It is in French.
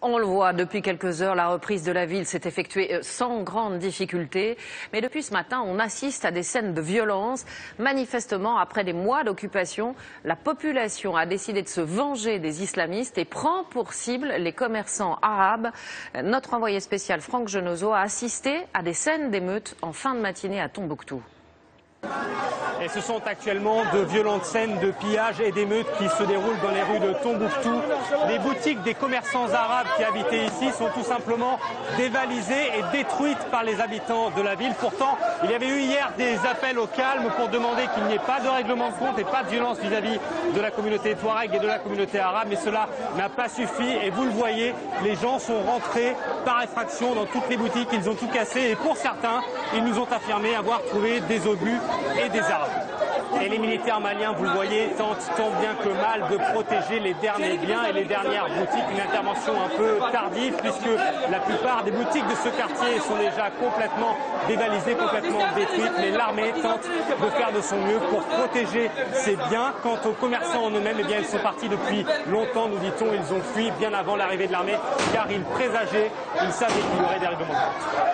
On le voit, depuis quelques heures, la reprise de la ville s'est effectuée sans grande difficulté. Mais depuis ce matin, on assiste à des scènes de violence. Manifestement, après des mois d'occupation, la population a décidé de se venger des islamistes et prend pour cible les commerçants arabes. Notre envoyé spécial Franck Genozo a assisté à des scènes d'émeutes en fin de matinée à Tombouctou. Et ce sont actuellement de violentes scènes de pillage et d'émeutes qui se déroulent dans les rues de Tombouctou. Les boutiques des commerçants arabes qui habitaient ici sont tout simplement dévalisées et détruites par les habitants de la ville. Pourtant, il y avait eu hier des appels au calme pour demander qu'il n'y ait pas de règlement de compte et pas de violence vis-à-vis de la communauté touareg et de la communauté arabe. Mais cela n'a pas suffi et vous le voyez, les gens sont rentrés par effraction dans toutes les boutiques. Ils ont tout cassé et pour certains, ils nous ont affirmé avoir trouvé des obus et des armes. Et les militaires maliens, vous le voyez, tentent tant bien que mal de protéger les derniers biens et les dernières boutiques. Une intervention un peu tardive puisque la plupart des boutiques de ce quartier sont déjà complètement dévalisées, complètement détruites. Mais l'armée tente de faire de son mieux pour protéger ces biens. Quant aux commerçants en eux-mêmes, eh bien, ils sont partis depuis longtemps, nous dit-on. Ils ont fui bien avant l'arrivée de l'armée car ils présageaient, ils savaient qu'il y aurait des règlements de compte.